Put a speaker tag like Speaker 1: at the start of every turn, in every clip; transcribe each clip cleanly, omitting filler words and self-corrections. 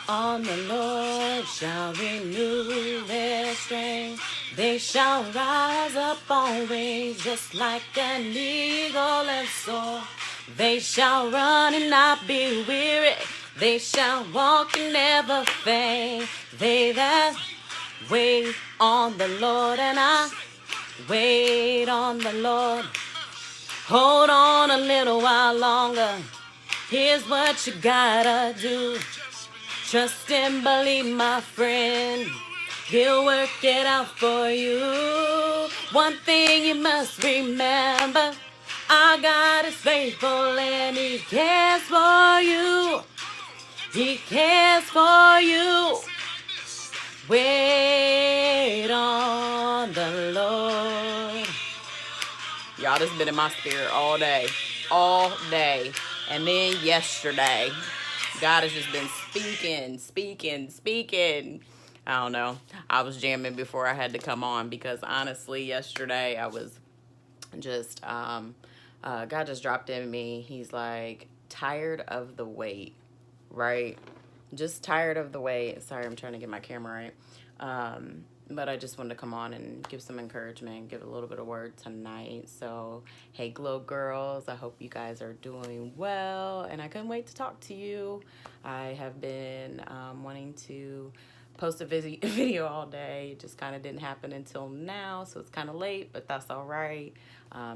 Speaker 1: on the Lord shall renew their strength. They shall rise up on wings just like an eagle and soar. They shall run and not be weary. They shall walk and never faint. They that wait on the Lord, and I wait on the Lord. Hold on a little while longer. Here's what you gotta do. Trust and believe, my friend. He'll work it out for you. One thing you must remember, our God is faithful and He cares for you. He cares for you. Wait on the Lord. Y'all, this has been in my spirit all day. All day. And then yesterday, God has just been speaking. I don't know. I was jamming before I had to come on because honestly, yesterday I was just, God just dropped in me. He's like, tired of the wait, right? Just tired of the wait. Sorry, I'm trying to get my camera right. But I just wanted to come on and give some encouragement, give a little bit of word tonight. So, hey, Glow Girls, I hope you guys are doing well. And I couldn't wait to talk to you. I have been wanting to post a video all day. It just kind of didn't happen until now. So it's kind of late, but that's all right.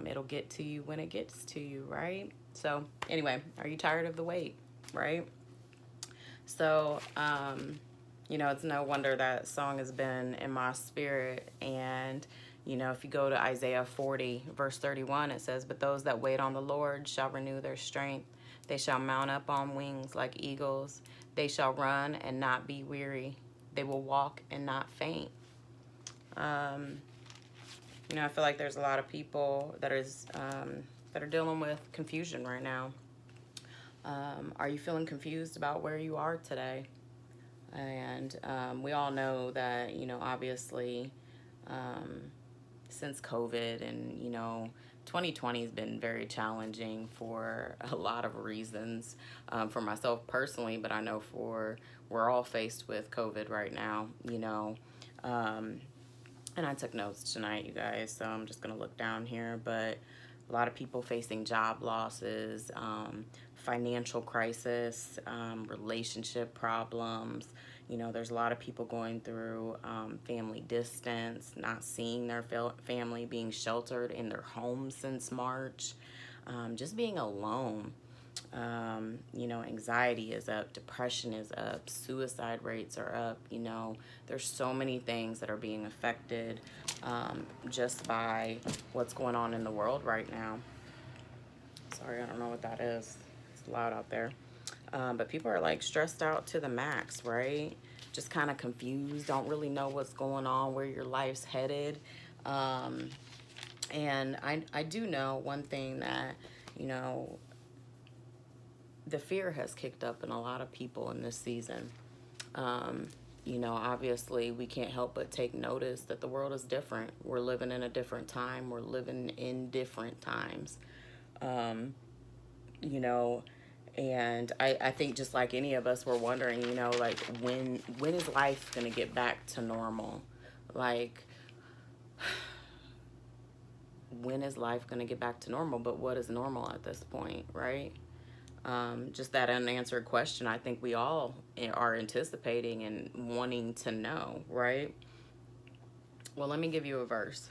Speaker 1: It'll get to you when it gets to you, right? So anyway, are you tired of the wait, right? So, you know, it's no wonder that song has been in my spirit. And, you know, if you go to Isaiah 40, verse 31, it says, "But those that wait on the Lord shall renew their strength. They shall mount up on wings like eagles. They shall run and not be weary. They will walk and not faint." You know, I feel like there's a lot of people that are dealing with confusion right now. Are you feeling confused about where you are today? And we all know that, you know, obviously, since COVID and, you know, 2020 has been very challenging for a lot of reasons, for myself personally, but I know we're all faced with COVID right now, you know. And I took notes tonight, you guys, so I'm just going to look down here, but a lot of people facing job losses, financial crisis, relationship problems. You know, there's a lot of people going through family distance, not seeing their family, being sheltered in their homes since March, just being alone. You know, anxiety is up, depression is up, suicide rates are up. You know, there's so many things that are being affected just by what's going on in the world right now. Sorry, I don't know what that is. It's loud out there. But people are like stressed out to the max, right? Just kind of confused, don't really know what's going on, where your life's headed. And I do know one thing that, you know, the fear has kicked up in a lot of people in this season. You know, obviously we can't help but take notice that the world is different. We're living in a different time. We're living in different times. You know, and I think just like any of us, we're wondering, you know, like when is life going to get back to normal? Like, when is life going to get back to normal? But what is normal at this point, right? Just that unanswered question I think we all are anticipating and wanting to know, right? Well, let me give you a verse,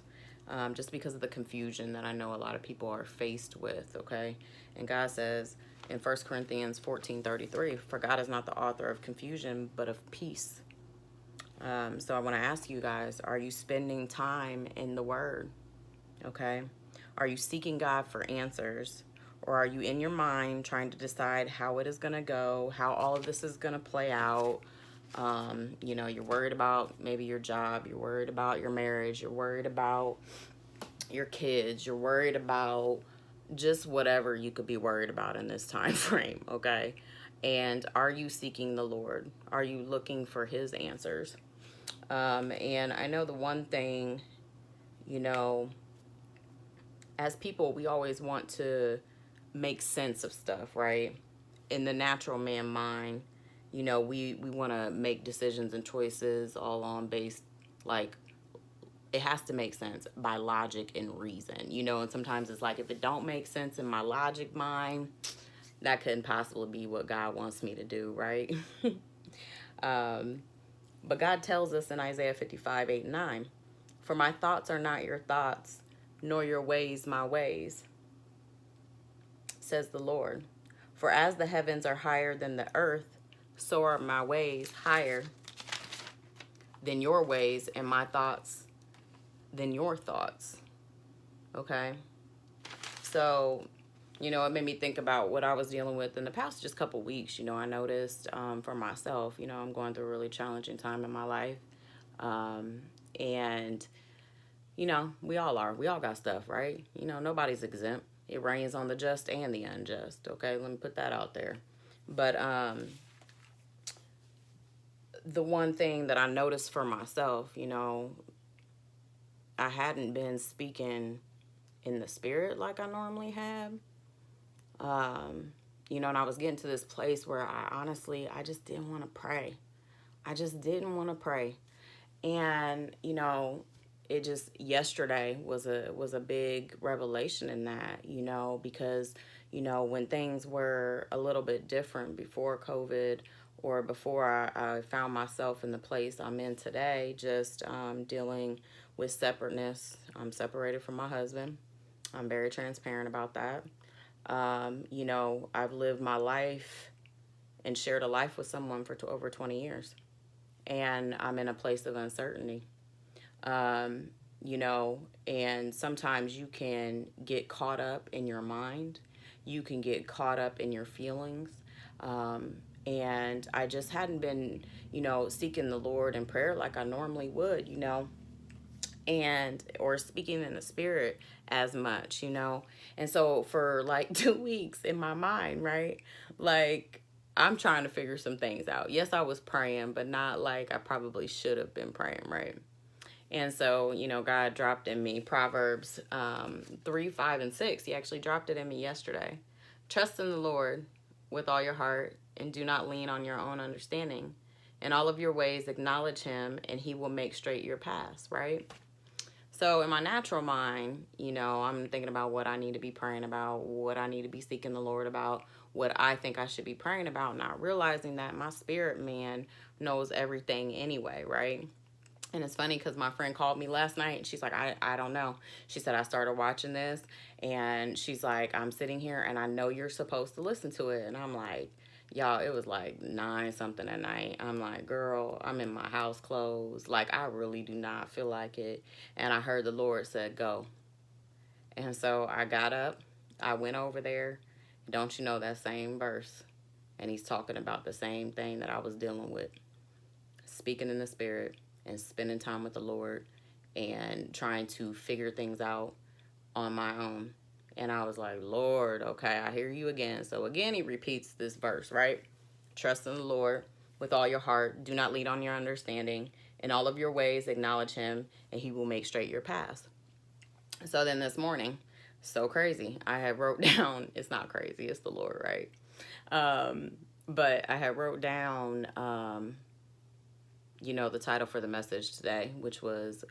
Speaker 1: just because of the confusion that I know a lot of people are faced with, okay? And God says in 1 Corinthians 14:33, "For God is not the author of confusion, but of peace." So I want to ask you guys, are you spending time in the Word, okay? Are you seeking God for answers? Or are you in your mind trying to decide how it is going to go, how all of this is going to play out? You know, you're worried about maybe your job, you're worried about your marriage, you're worried about your kids, you're worried about just whatever you could be worried about in this time frame, okay? And are you seeking the Lord? Are you looking for His answers? And I know the one thing, you know, as people, we always want to make sense of stuff, right? In the natural man mind, we want to make decisions and choices all on based, like, it has to make sense by logic and reason, and sometimes it's like, if it don't make sense in my logic mind, that couldn't possibly be what God wants me to do, right? um, but God tells us in Isaiah 55:8 and 9, for my thoughts are not your thoughts, nor your ways my ways, says the Lord. For as the heavens are higher than the earth, so are my ways higher than your ways, and my thoughts than your thoughts. Okay? So, it made me think about what I was dealing with in the past just couple weeks. I noticed for myself, I'm going through a really challenging time in my life. And, we all are. We all got stuff, right? Nobody's exempt. It rains on the just and the unjust. Okay? Let me put that out there. But the one thing that I noticed for myself, I hadn't been speaking in the spirit like I normally have. And I was getting to this place where I just didn't want to pray. I just didn't want to pray. And, it just, yesterday was a big revelation in that, because, when things were a little bit different before COVID, or before I found myself in the place I'm in today, just dealing with separateness. I'm separated from my husband. I'm very transparent about that. I've lived my life and shared a life with someone for over 20 years. And I'm in a place of uncertainty. And sometimes you can get caught up in your mind. You can get caught up in your feelings. And I just hadn't been, seeking the Lord in prayer like I normally would, and or speaking in the spirit as much. And so for like 2 weeks in my mind, right, like, I'm trying to figure some things out. Yes, I was praying, but not like I probably should have been praying, right? And so, God dropped in me Proverbs 3, 5, and 6. He actually dropped it in me yesterday. Trust in the Lord with all your heart, and do not lean on your own understanding. In all of your ways, acknowledge him, and he will make straight your paths, right? So in my natural mind, I'm thinking about what I need to be praying about, what I need to be seeking the Lord about, what I think I should be praying about, not realizing that my spirit man knows everything anyway, right? And it's funny because my friend called me last night and she's like, I don't know. She said, I started watching this and she's like, I'm sitting here and I know you're supposed to listen to it. And I'm like, y'all, it was like 9 something at night. I'm like, girl, I'm in my house clothes. Like, I really do not feel like it. And I heard the Lord said, go. And so I got up, I went over there. Don't you know that same verse? And he's talking about the same thing that I was dealing with. Speaking in the spirit and spending time with the Lord and trying to figure things out on my own. And I was like, Lord, okay, I hear you again. So again, he repeats this verse, right? Trust in the Lord with all your heart. Do not lean on your understanding. In all of your ways, acknowledge him, and he will make straight your paths. So then this morning, so crazy, I had wrote down, it's not crazy, it's the Lord, right? But I had wrote down, the title for the message today, which was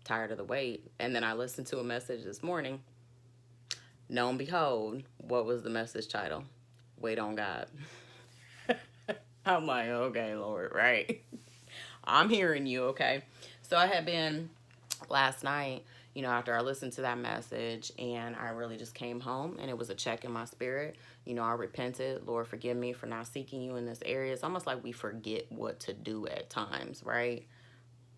Speaker 1: Tired of the Wait. And then I listened to a message this morning. Lo and behold, what was the message title? Wait on God. I'm like, okay, Lord, right? I'm hearing you, okay? So I had been last night, after I listened to that message, and I really just came home, and it was a check in my spirit. I repented. Lord, forgive me for not seeking you in this area. It's almost like we forget what to do at times, right?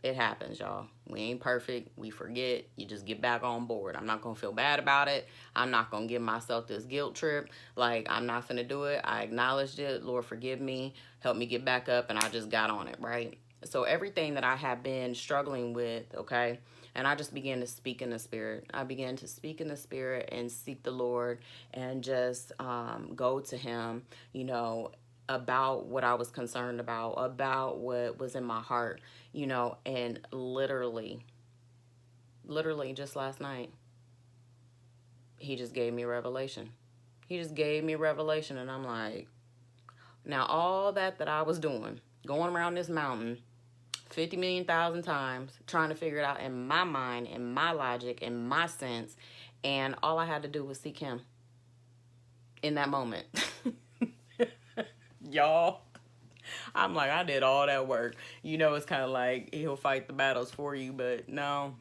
Speaker 1: It happens, y'all. We ain't perfect. We forget. You just get back on board. I'm not going to feel bad about it. I'm not going to give myself this guilt trip. Like, I'm not going to do it. I acknowledged it. Lord, forgive me. Help me get back up. And I just got on it, right? So everything that I have been struggling with, okay, and I just began to speak in the spirit. I began to speak in the spirit and seek the Lord and just go to him, about what I was concerned about what was in my heart, and literally just last night, he just gave me revelation. He just gave me revelation, and I'm like, Now, all that I was doing, going around this mountain 50 million thousand times, trying to figure it out in my mind, in my logic, in my sense, and all I had to do was seek him in that moment. Y'all, I'm like, I did all that work. You know, it's kind of like he'll fight the battles for you, but no,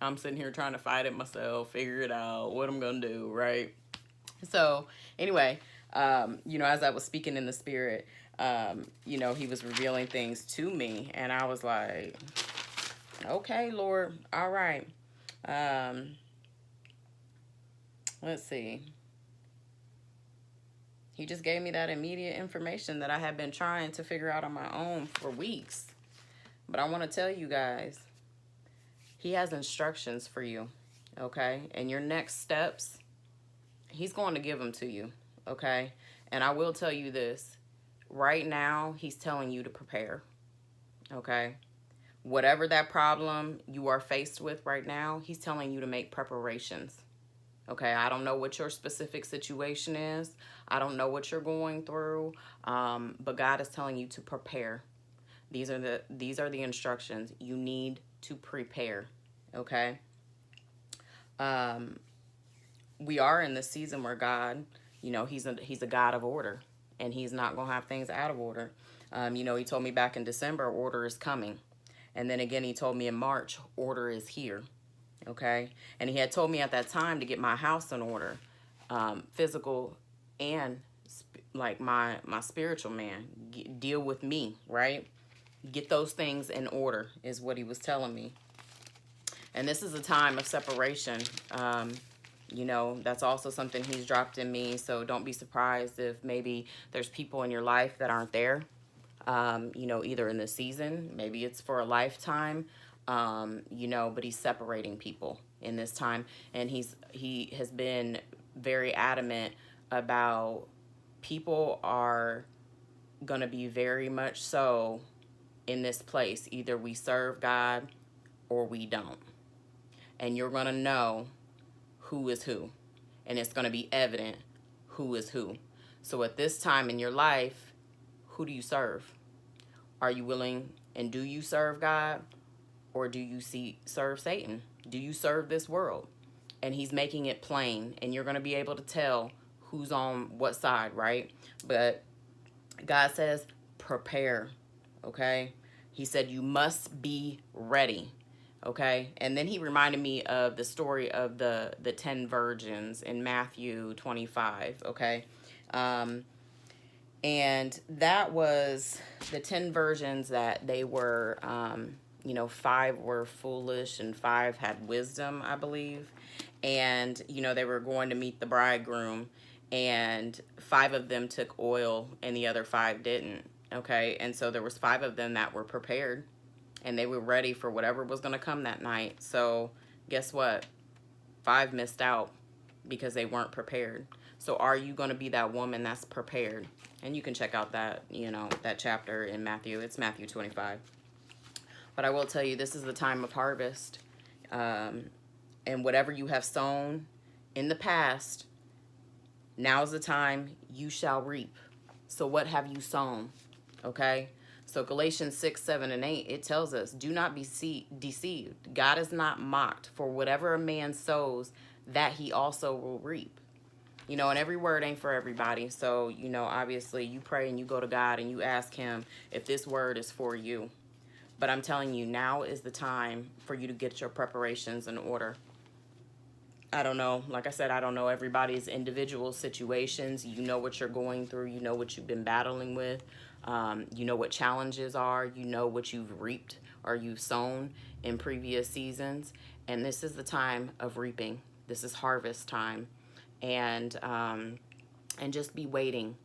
Speaker 1: I'm sitting here trying to fight it myself, figure it out, what I'm going to do, right? So, anyway, as I was speaking in the spirit, he was revealing things to me, and I was like, okay, Lord, all right. Let's see. He just gave me that immediate information that I had been trying to figure out on my own for weeks. But I want to tell you guys, he has instructions for you, okay? And your next steps, he's going to give them to you, okay? And I will tell you this. Right now, he's telling you to prepare, okay? Whatever that problem you are faced with right now, he's telling you to make preparations. Okay, I don't know what your specific situation is. I don't know what you're going through, but God is telling you to prepare. These are the instructions. You need to prepare. Okay. We are in this season where God, he's a God of order, and he's not gonna have things out of order. He told me back in December, order is coming, and then again he told me in March, order is here. Okay, and he had told me at that time to get my house in order, physical and like my spiritual man. Deal with me, right? Get those things in order is what he was telling me. And this is a time of separation. That's also something he's dropped in me. So don't be surprised if maybe there's people in your life that aren't there. Either in the season, maybe it's for a lifetime. But he's separating people in this time, and he has been very adamant about people are gonna be very much so in this place. Either we serve God or we don't, and you're gonna know who is who, and it's gonna be evident who is who. So at this time in your life, who do you serve? Are you willing, and do you serve God? Or do you serve Satan? Do you serve this world? And he's making it plain, and you're going to be able to tell who's on what side, right? But God says, prepare, okay? He said, you must be ready, okay? And then he reminded me of the story of the 10 virgins in Matthew 25, okay? And that was the 10 virgins that they were... 5 were foolish and 5 had wisdom, I believe. And, they were going to meet the bridegroom, and 5 of them took oil and the other 5 didn't. Okay. And so there was 5 of them that were prepared, and they were ready for whatever was going to come that night. So guess what? 5 missed out because they weren't prepared. So are you going to be that woman that's prepared? And you can check out that, that chapter in Matthew. It's Matthew 25. But I will tell you, this is the time of harvest. And whatever you have sown in the past, now's the time you shall reap. So what have you sown? Okay? So Galatians 6, 7, and 8, it tells us, do not be deceived. God is not mocked. For whatever a man sows, that he also will reap. And every word ain't for everybody. So, obviously you pray and you go to God and you ask him if this word is for you. But I'm telling you, now is the time for you to get your preparations in order. I don't know. Like I said, I don't know everybody's individual situations. You know what you're going through. You know what you've been battling with. You know what challenges are. You know what you've reaped or you've sown in previous seasons. And this is the time of reaping. This is harvest time. And just be waiting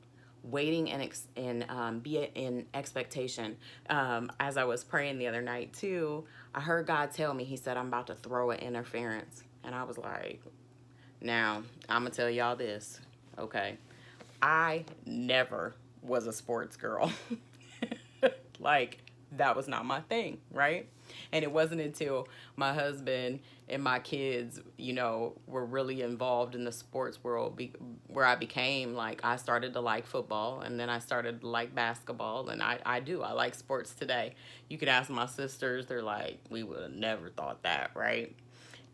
Speaker 1: and be in expectation. As I was praying the other night too, I heard God tell me, he said, I'm about to throw an interference. And I was like, now I'm gonna tell y'all this, okay? I never was a sports girl. Like, that was not my thing, right? And it wasn't until my husband and my kids, were really involved in the sports world where I became like, I started to like football, and then I started to like basketball, and I like sports today. You could ask my sisters, they're like, we would have never thought that, right?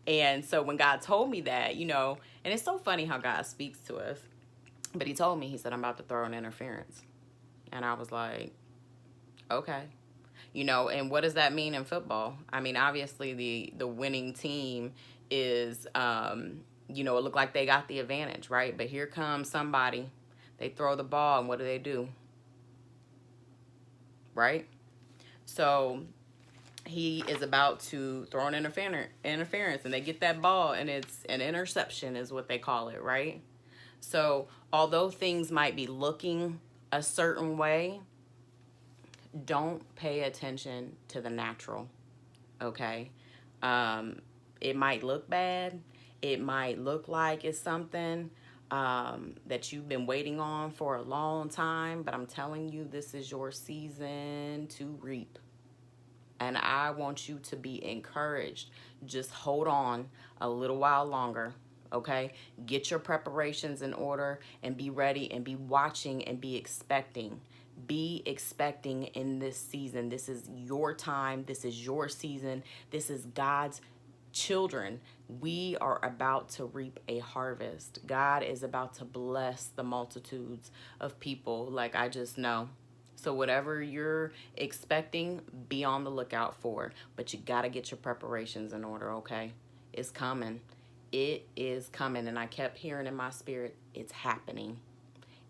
Speaker 1: And so when God told me that, and it's so funny how God speaks to us, but he told me, he said, I'm about to throw an interference. And I was like, okay. And what does that mean in football? I mean, obviously the winning team is, it looked like they got the advantage, right? But here comes somebody, they throw the ball, and what do? Right? So he is about to throw an interference, and they get that ball, and it's an interception is what they call it, right? So although things might be looking a certain way, don't pay attention to the natural, okay? It might look bad. It might look like it's something that you've been waiting on for a long time, but I'm telling you, this is your season to reap. And I want you to be encouraged. Just hold on a little while longer, okay? Get your preparations in order and be ready and be watching and be expecting. Be expecting in this season. This is your time. This is your season. This is God's children. We are about to reap a harvest. God is about to bless the multitudes of people, like I just know. So whatever you're expecting, be on the lookout for. But you got to get your preparations in order, okay? It's coming. It is coming. And I kept hearing in my spirit, it's happening.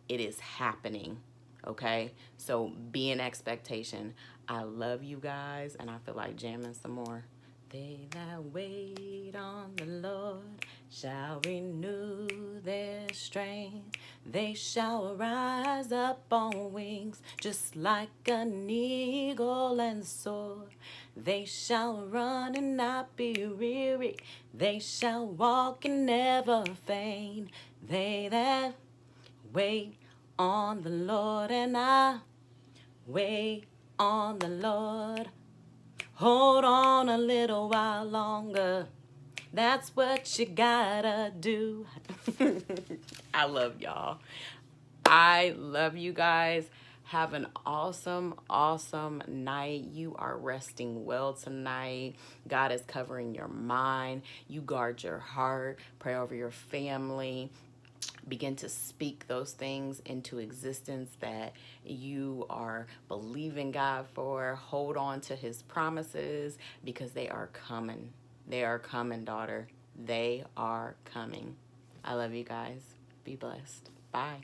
Speaker 1: It is happening, okay? So be in expectation. I love you guys, and I feel like jamming some more. They that wait on the Lord shall renew their strength. They shall rise up on wings just like an eagle and soar. They shall run and not be weary. They shall walk and never faint. They that wait on the Lord, and I wait on the Lord. Hold on a little while longer. That's what you gotta do. I love y'all. I love you guys. Have an awesome, awesome night. You are resting well tonight. God is covering your mind. You guard your heart. Pray over your family. Begin to speak those things into existence that you are believing God for. Hold on to his promises, because they are coming. They are coming, daughter. They are coming. I love you guys. Be blessed. Bye.